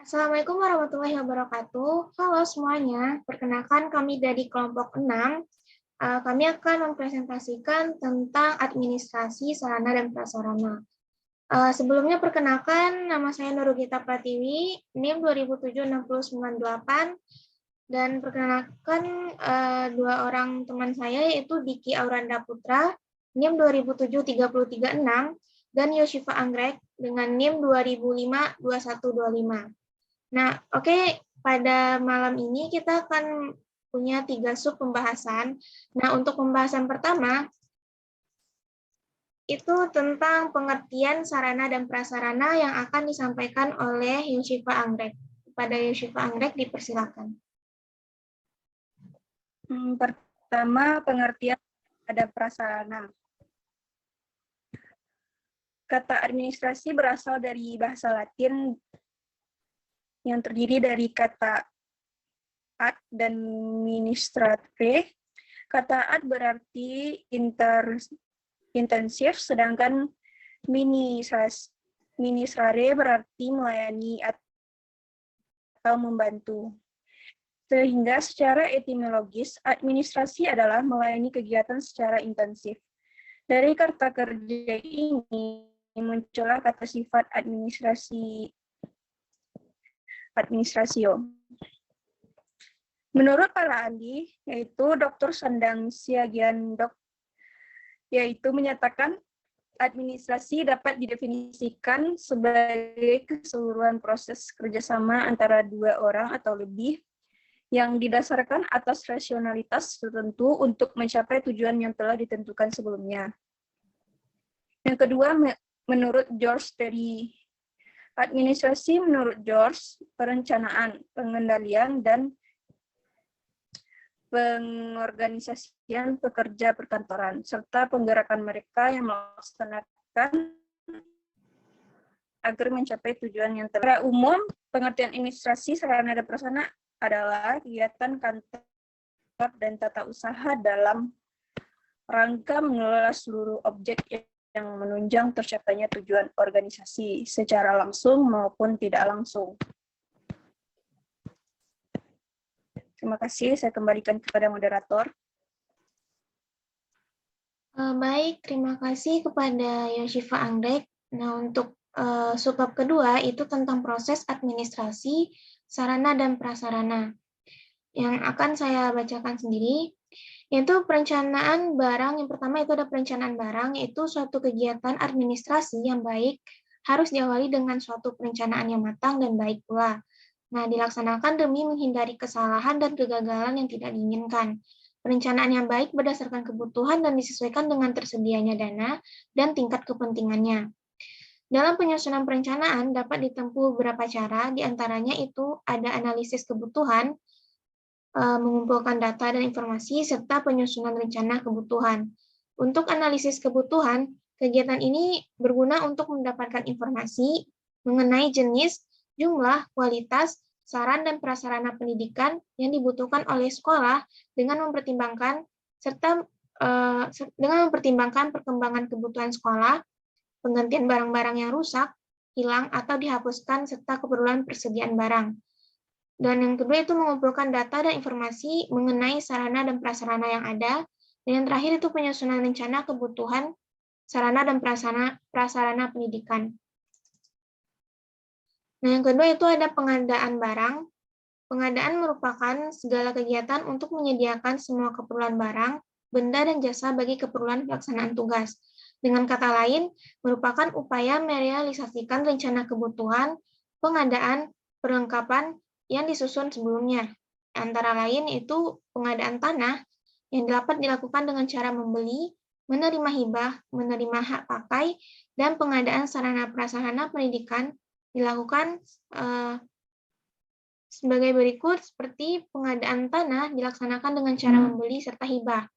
Assalamualaikum warahmatullahi wabarakatuh. Halo semuanya, perkenalkan kami dari kelompok 6. Kami akan mempresentasikan tentang administrasi sarana dan prasarana. Sebelumnya perkenalkan, nama saya Nurugita Pratiwi, NIM 2076098, dan perkenalkan dua orang teman saya yaitu Diki Auranda Putra, NIM 2073036, dan Yoshifa Anggrek dengan NIM 20052125. Nah, oke, pada malam ini kita akan punya 3 sub pembahasan. Nah, untuk pembahasan pertama, itu tentang pengertian sarana dan prasarana yang akan disampaikan oleh Yoshifa Anggrek. Pada Yoshifa Anggrek, dipersilakan. Pertama, pengertian ada prasarana. Kata administrasi berasal dari bahasa Latin yang terdiri dari kata ad dan ministrare. Kata ad berarti intensif, sedangkan ministrare berarti melayani atau membantu. Sehingga secara etimologis, administrasi adalah melayani kegiatan secara intensif. Dari kata kerja ini muncullah kata sifat administrasio. Menurut para ahli, yaitu Dr. Sandang Siagiandok, yaitu menyatakan administrasi dapat didefinisikan sebagai keseluruhan proses kerjasama antara dua orang atau lebih yang didasarkan atas rasionalitas tertentu untuk mencapai tujuan yang telah ditentukan sebelumnya. Yang kedua, menurut George Terry, administrasi menurut George, perencanaan, pengendalian, dan pengorganisasian pekerja perkantoran, serta penggerakan mereka yang melaksanakan agar mencapai tujuan yang telah. Secara umum, pengertian administrasi sarana dan prasarana adalah kegiatan kantor dan tata usaha dalam rangka mengelola seluruh objek yang menunjang tercapainya tujuan organisasi secara langsung maupun tidak langsung. Terima kasih, saya kembalikan kepada moderator. Baik, terima kasih kepada Yoshifa Anggrek. Nah, untuk subbab kedua itu tentang proses administrasi sarana dan prasarana. Yang akan saya bacakan sendiri, yaitu perencanaan barang. Yang pertama itu ada perencanaan barang, yaitu suatu kegiatan administrasi yang baik harus diawali dengan suatu perencanaan yang matang dan baik pula. Nah, dilaksanakan demi menghindari kesalahan dan kegagalan yang tidak diinginkan. Perencanaan yang baik berdasarkan kebutuhan dan disesuaikan dengan tersedianya dana dan tingkat kepentingannya. Dalam penyusunan perencanaan dapat ditempuh beberapa cara, diantaranya itu ada analisis kebutuhan, mengumpulkan data dan informasi, serta penyusunan rencana kebutuhan. Untuk analisis kebutuhan, kegiatan ini berguna untuk mendapatkan informasi mengenai jenis, jumlah, kualitas, saran dan prasarana pendidikan yang dibutuhkan oleh sekolah dengan mempertimbangkan perkembangan kebutuhan sekolah, penggantian barang-barang yang rusak, hilang atau dihapuskan serta keperluan persediaan barang. Dan yang kedua itu mengumpulkan data dan informasi mengenai sarana dan prasarana yang ada. Dan yang terakhir itu penyusunan rencana kebutuhan sarana dan prasarana pendidikan. Nah, yang kedua itu ada pengadaan barang. Pengadaan merupakan segala kegiatan untuk menyediakan semua keperluan barang, benda, dan jasa bagi keperluan pelaksanaan tugas. Dengan kata lain, merupakan upaya merealisasikan rencana kebutuhan, pengadaan, perlengkapan, yang disusun sebelumnya. Antara lain itu pengadaan tanah yang dapat dilakukan dengan cara membeli, menerima hibah, menerima hak pakai, dan pengadaan sarana prasarana pendidikan dilakukan sebagai berikut, seperti pengadaan tanah dilaksanakan dengan cara membeli serta hibah.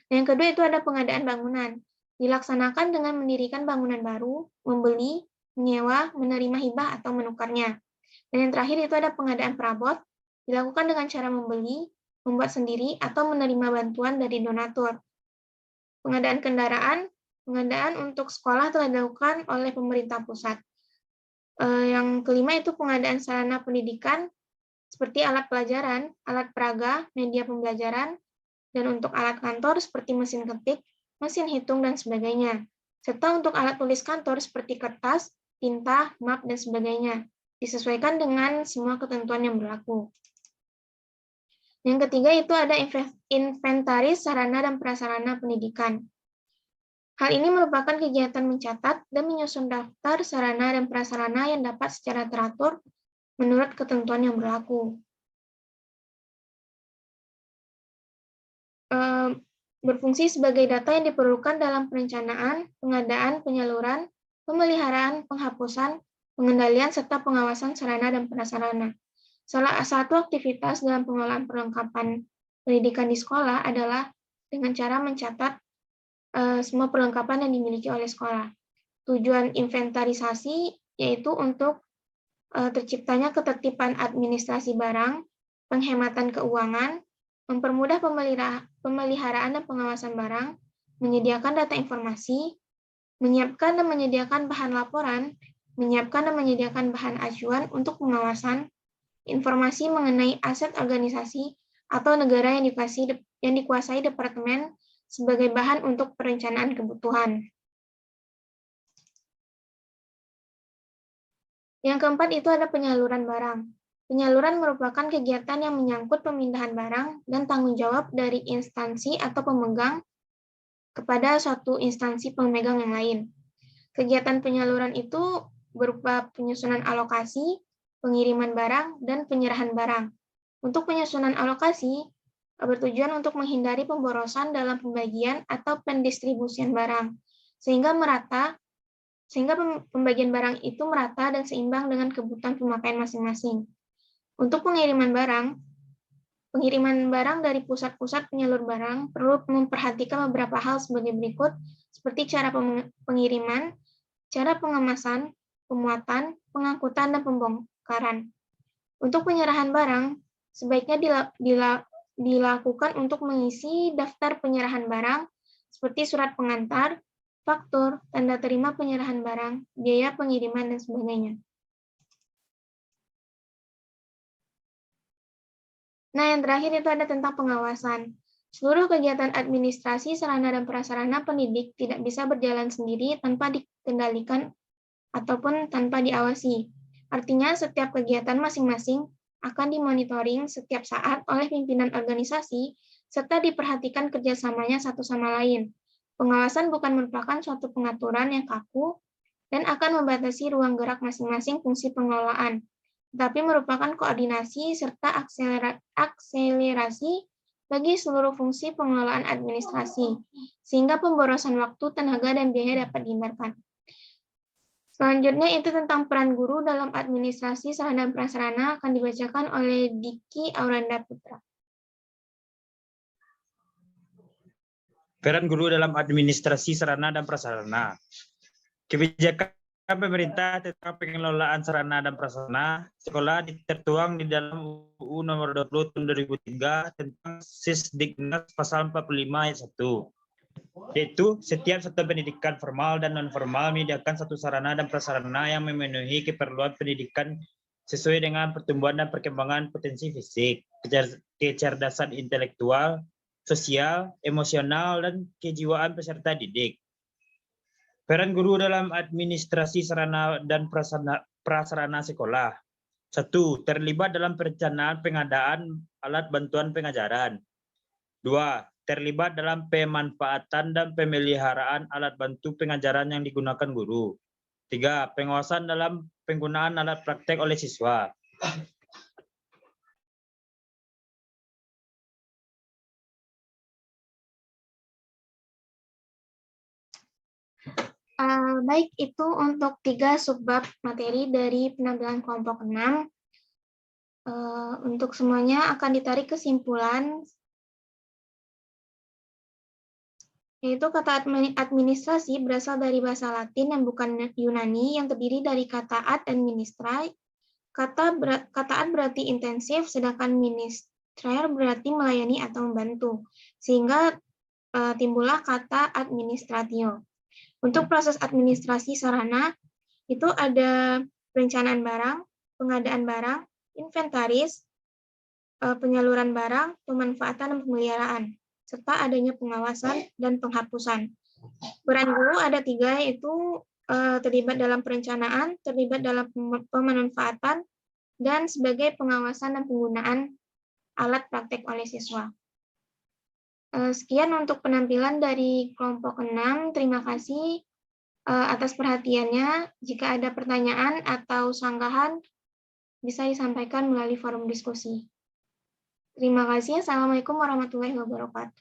Dan yang kedua itu ada pengadaan bangunan, dilaksanakan dengan mendirikan bangunan baru, membeli, menyewa, menerima hibah atau menukarnya. Dan yang terakhir itu ada pengadaan perabot, dilakukan dengan cara membeli, membuat sendiri, atau menerima bantuan dari donatur. Pengadaan kendaraan, pengadaan untuk sekolah telah dilakukan oleh pemerintah pusat. Yang kelima itu pengadaan sarana pendidikan seperti alat pelajaran, alat peraga, media pembelajaran, dan untuk alat kantor seperti mesin ketik, mesin hitung, dan sebagainya. Serta untuk alat tulis kantor seperti kertas, tinta, map, dan sebagainya. Disesuaikan dengan semua ketentuan yang berlaku. Yang ketiga itu ada inventaris sarana dan prasarana pendidikan. Hal ini merupakan kegiatan mencatat dan menyusun daftar sarana dan prasarana yang dapat secara teratur menurut ketentuan yang berlaku. Berfungsi sebagai data yang diperlukan dalam perencanaan, pengadaan, penyaluran, pemeliharaan, penghapusan, pengendalian, serta pengawasan sarana dan prasarana. Salah satu aktivitas dalam pengelolaan perlengkapan pendidikan di sekolah adalah dengan cara mencatat semua perlengkapan yang dimiliki oleh sekolah. Tujuan inventarisasi yaitu untuk terciptanya ketertiban administrasi barang, penghematan keuangan, mempermudah pemeliharaan dan pengawasan barang, menyediakan data informasi, menyiapkan dan menyediakan bahan laporan, menyiapkan dan menyediakan bahan acuan untuk pengawasan, informasi mengenai aset organisasi atau negara yang dikuasai departemen sebagai bahan untuk perencanaan kebutuhan. Yang keempat itu ada penyaluran barang. Penyaluran merupakan kegiatan yang menyangkut pemindahan barang dan tanggung jawab dari instansi atau pemegang kepada suatu instansi pemegang yang lain. Kegiatan penyaluran itu berupa penyusunan alokasi, pengiriman barang, dan penyerahan barang. Untuk penyusunan alokasi, bertujuan untuk menghindari pemborosan dalam pembagian atau pendistribusian barang, sehingga pembagian barang itu merata dan seimbang dengan kebutuhan pemakaian masing-masing. Untuk pengiriman barang dari pusat-pusat penyalur barang perlu memperhatikan beberapa hal sebagai berikut, seperti cara pengiriman, cara pengemasan, pemuatan, pengangkutan, dan pembongkaran. Untuk penyerahan barang, sebaiknya dilakukan untuk mengisi daftar penyerahan barang, seperti surat pengantar, faktur, tanda terima penyerahan barang, biaya pengiriman, dan sebagainya. Nah, yang terakhir itu ada tentang pengawasan. Seluruh kegiatan administrasi, sarana dan prasarana pendidik tidak bisa berjalan sendiri tanpa dikendalikan ataupun tanpa diawasi. Artinya, setiap kegiatan masing-masing akan dimonitoring setiap saat oleh pimpinan organisasi, serta diperhatikan kerjasamanya satu sama lain. Pengawasan bukan merupakan suatu pengaturan yang kaku dan akan membatasi ruang gerak masing-masing fungsi pengelolaan, tetapi merupakan koordinasi serta akselerasi bagi seluruh fungsi pengelolaan administrasi, sehingga pemborosan waktu, tenaga, dan biaya dapat dihindarkan. Selanjutnya itu tentang peran guru dalam administrasi sarana dan prasarana akan dibacakan oleh Diki Auranda Putra. Peran guru dalam administrasi sarana dan prasarana. Kebijakan pemerintah tentang pengelolaan sarana dan prasarana sekolah tertuang di dalam UU Nomor 20 Tahun 2003 tentang Sisdiknas Pasal 45 ayat 1. Yaitu setiap satuan pendidikan formal dan non-formal menyediakan satu sarana dan prasarana yang memenuhi keperluan pendidikan sesuai dengan pertumbuhan dan perkembangan potensi fisik, kecerdasan intelektual, sosial, emosional, dan kejiwaan peserta didik. Peran guru dalam administrasi sarana dan prasarana sekolah. 1. Terlibat dalam perencanaan pengadaan alat bantuan pengajaran. 2. Terlibat dalam pemanfaatan dan pemeliharaan alat bantu pengajaran yang digunakan guru. 3. Pengawasan dalam penggunaan alat praktek oleh siswa. Baik, itu untuk 3 subbab materi dari penampilan kelompok 6. Untuk semuanya akan ditarik kesimpulan, yaitu kata administrasi berasal dari bahasa Latin yang bukan Yunani, yang terdiri dari kata ad dan ministra. Kata ad berarti intensif, sedangkan ministrer berarti melayani atau membantu, sehingga timbullah kata administratio. Untuk proses administrasi sarana, itu ada perencanaan barang, pengadaan barang, inventaris, penyaluran barang, pemanfaatan dan pemeliharaan, serta adanya pengawasan dan penghapusan. Peran guru ada 3, yaitu terlibat dalam perencanaan, terlibat dalam pemanfaatan, dan sebagai pengawasan dan penggunaan alat praktek oleh siswa. Sekian untuk penampilan dari kelompok 6. Terima kasih atas perhatiannya. Jika ada pertanyaan atau sanggahan, bisa disampaikan melalui forum diskusi. Terima kasih. Assalamualaikum warahmatullahi wabarakatuh.